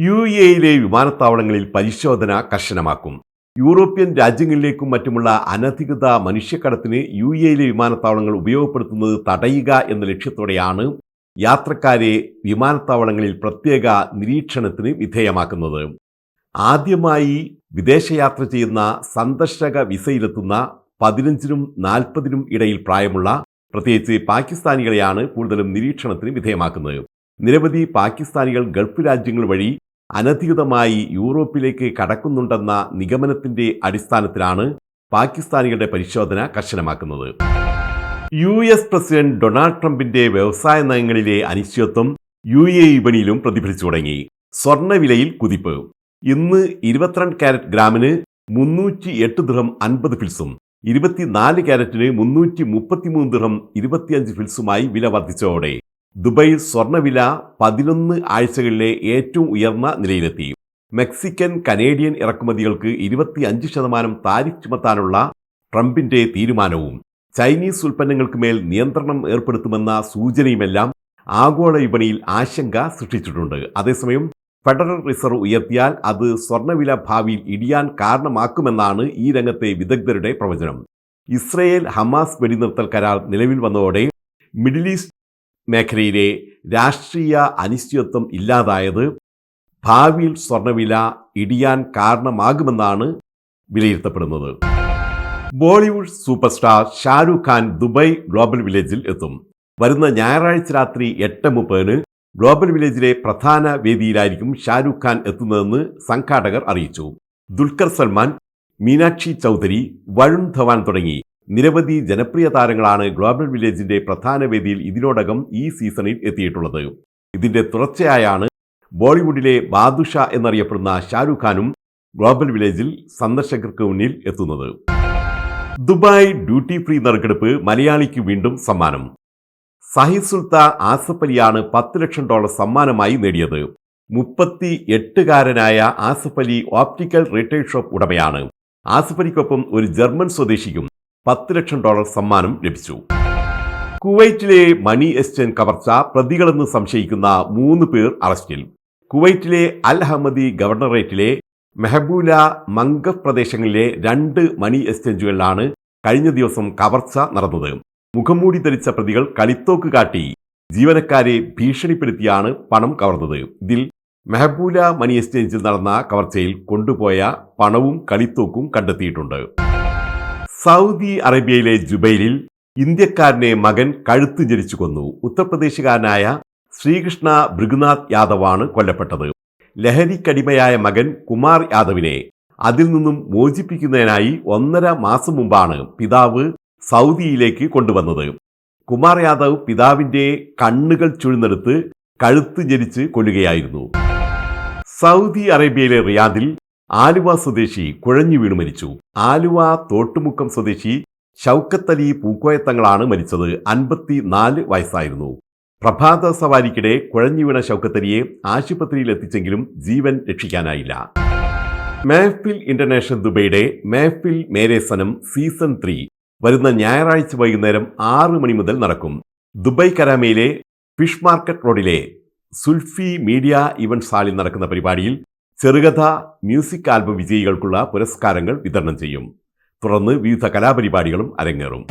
UAE വിമാനത്താവളങ്ങളിൽ പരിശോധന കർശനമാക്കും. European രാജ്യങ്ങളിലേക്കും മറ്റുമുള്ള അനധികൃത മനുഷ്യക്കടത്തിന് UAE വിമാനത്താവളങ്ങൾ ഉപയോഗപ്പെടുത്തുന്നത് തടയുക എന്ന ലക്ഷ്യത്തോടെയാണ് യാത്രക്കാരെ വിമാനത്താവളങ്ങളിൽ പ്രത്യേക നിരീക്ഷണത്തിന് വിധേയമാക്കുന്നത്. ആദ്യമായി വിദേശയാത്ര ചെയ്യുന്ന സന്ദർശക വിസയിലെത്തുന്ന 15നും 40നും ഇടയിൽ പ്രായമുള്ള പ്രത്യേകിച്ച് പാകിസ്ഥാനികളെയാണ് കൂടുതലും നിരീക്ഷണത്തിന് വിധേയമാക്കുന്നത്. നിരവധി പാകിസ്ഥാനികൾ ഗൾഫ് രാജ്യങ്ങൾ വഴി അനധികൃതമായി യൂറോപ്പിലേക്ക് കടക്കുന്നുണ്ടെന്ന നിഗമനത്തിന്റെ അടിസ്ഥാനത്തിലാണ് പാകിസ്ഥാനികളുടെ പരിശോധന കർശനമാക്കുന്നത്. US പ്രസിഡന്റ് ഡൊണാൾഡ് ട്രംപിന്റെ വ്യവസായ നയങ്ങളിലെ അനിശ്ചിതത്വം UAE വിപണിയിലും പ്രതിഫലിച്ചു തുടങ്ങി. സ്വർണ്ണവിലയിൽ കുതിപ്പ്. ഇന്ന് 22 കാരറ്റ് ഗ്രാമിന് 308 ദിർഹം 50 ഫിൽസും 24 കാരറ്റിന് 333 ദിർഹം 25 ഫിൽസുമായി വില വർദ്ധിച്ചതോടെ ദുബൈയിൽ സ്വർണ്ണവില 11 ആഴ്ചകളിലെ ഏറ്റവും ഉയർന്ന നിലയിലെത്തി. മെക്സിക്കൻ കനേഡിയൻ ഇറക്കുമതികൾക്ക് 25% താരിഫ് ചുമത്താനുള്ള ട്രംപിന്റെ തീരുമാനവും ചൈനീസ് ഉൽപ്പന്നങ്ങൾക്ക് മേൽ നിയന്ത്രണം ഏർപ്പെടുത്തുമെന്ന സൂചനയുമെല്ലാം ആഗോള വിപണിയിൽ ആശങ്ക സൃഷ്ടിച്ചിട്ടുണ്ട്. അതേസമയം ഫെഡറൽ റിസർവ് ഉയർത്തിയാൽ അത് സ്വർണ്ണവില ഭാവിയിൽ ഇടിയാൻ കാരണമാക്കുമെന്നാണ് ഈ രംഗത്തെ വിദഗ്ധരുടെ പ്രവചനം. ഇസ്രയേൽ ഹമാസ് വെടിനിർത്തൽ കരാർ നിലവിൽ വന്നതോടെ മിഡിൽ ഈസ്റ്റ് മേഖലയിലെ രാഷ്ട്രീയ അനിശ്ചിതത്വം ഇല്ലാതായത് ഭാവിയിൽ സ്വർണ്ണവില ഇടിയാൻ കാരണമാകുമെന്നാണ് വിലയിരുത്തപ്പെടുന്നത്. Bollywood super star Shahrukh Khan Dubai global വില്ലേജിൽ എത്തും. വരുന്ന ഞായറാഴ്ച രാത്രി 8:30 ഗ്ലോബൽ വില്ലേജിലെ പ്രധാന വേദിയിലായിരിക്കും ഷാരൂഖ് ഖാൻ എത്തുന്നതെന്ന് സംഘാടകർ അറിയിച്ചു. ദുൽഖർ സൽമാൻ, മീനാക്ഷി ചൗധരി, വരുൺ ധവാൻ തുടങ്ങി നിരവധി ജനപ്രിയ താരങ്ങളാണ് ഗ്ലോബൽ വില്ലേജിന്റെ പ്രധാന വേദിയിൽ ഇതിനോടകം ഈ സീസണിൽ എത്തിയിട്ടുള്ളത്. ഇതിന്റെ തുടർച്ചയായാണ് ബോളിവുഡിലെ ബാദുഷ എന്നറിയപ്പെടുന്ന ഷാരൂഖ് ഖാനും ഗ്ലോബൽ വില്ലേജിൽ സന്ദർശകർക്ക് മുന്നിൽ എത്തുന്നത്. ദുബായ് ഡ്യൂട്ടി ഫ്രീ നറുക്കെടുപ്പ് മലയാളിക്ക് വീണ്ടും സമ്മാനം. സഹീദ് സുൽത്താൻ ആസഫ് അലിയാണ് $10 ലക്ഷം സമ്മാനമായി നേടിയത്. 38-കാരനായ Asaf Ali optical retail shop ഉടമയാണ്. ആസഫ് അലിക്കൊപ്പം ഒരു ജർമ്മൻ സ്വദേശിക്കും $10 ലക്ഷം സമ്മാനം ലഭിച്ചു. കുവൈറ്റിലെ മണി എക്സ്ചേഞ്ച് കവർച്ച പ്രതികളെന്ന് സംശയിക്കുന്ന 3 പേർ അറസ്റ്റിൽ. കുവൈറ്റിലെ അൽ അഹമ്മദി ഗവർണറേറ്റിലെ മെഹബൂല മംഗഫ് പ്രദേശങ്ങളിലെ 2 മണി എക്സ്ചേഞ്ചുകളിലാണ് കഴിഞ്ഞ ദിവസം കവർച്ച നടന്നത്. മുഖംമൂടി ധരിച്ച പ്രതികൾ കളിത്തോക്ക് കാട്ടി ജീവനക്കാരെ ഭീഷണിപ്പെടുത്തിയാണ് പണം കവർന്നത്. ഇതിൽ മെഹബൂല മണി എക്സ്ചേഞ്ചിൽ നടന്ന കവർച്ചയിൽ കൊണ്ടുപോയ പണവും കളിത്തോക്കും കണ്ടെത്തിയിട്ടുണ്ട്. സൗദി അറേബ്യയിലെ ജുബൈലിൽ ഇന്ത്യക്കാരനെ മകൻ കഴുത്ത് ഞെരിച്ചു കൊന്നു. ഉത്തർപ്രദേശുകാരനായ ശ്രീകൃഷ്ണ ഭൃഗുനാഥ് യാദവാണ് കൊല്ലപ്പെട്ടത്. ലഹരിക്കടിമയായ മകൻ കുമാർ യാദവിനെ അതിൽ നിന്നും മോചിപ്പിക്കുന്നതിനായി 1.5 മാസം മുമ്പാണ് പിതാവ് സൗദിയിലേക്ക് കൊണ്ടുവന്നത്. കുമാർ യാദവ് പിതാവിന്റെ കണ്ണുകൾ ചുഴ്ന്നെടുത്ത് കഴുത്ത് ഞെരിച്ച് കൊല്ലുകയായിരുന്നു. സൗദി അറേബ്യയിലെ റിയാദിൽ ആലുവ സ്വദേശി കുഴഞ്ഞു വീണ് മരിച്ചു. ആലുവ തോട്ടുമുക്കം സ്വദേശി ഷൗക്കത്ത് അലി പൂക്കോയത്തങ്ങളാണ് മരിച്ചത്. 54 വയസ്സായിരുന്നു. പ്രഭാത സവാരിക്കിടെ കുഴഞ്ഞു വീണ ഷൗക്കത്ത് അലിയെ ആശുപത്രിയിൽ എത്തിച്ചെങ്കിലും ജീവൻ രക്ഷിക്കാനായില്ല. മെഹഫിൽ ഇന്റർനാഷണൽ ദുബൈയുടെ മെഹഫിൽ മേരെ സനം സീസൺ 3 വരുന്ന ഞായറാഴ്ച വൈകുന്നേരം 6 മണി മുതൽ നടക്കും. ദുബായ് കരാമയിലെ ഫിഷ് മാർക്കറ്റ് റോഡിലെ സുൽഫി മീഡിയ ഇവന്റ്സ് ഹാളിൽ നടക്കുന്ന പരിപാടിയിൽ ചെറുകഥ, മ്യൂസിക് ആൽബം വിജയികൾക്കുള്ള പുരസ്കാരങ്ങൾ വിതരണം ചെയ്യും. തുടർന്ന് വിവിധ കലാപരിപാടികളും അരങ്ങേറും.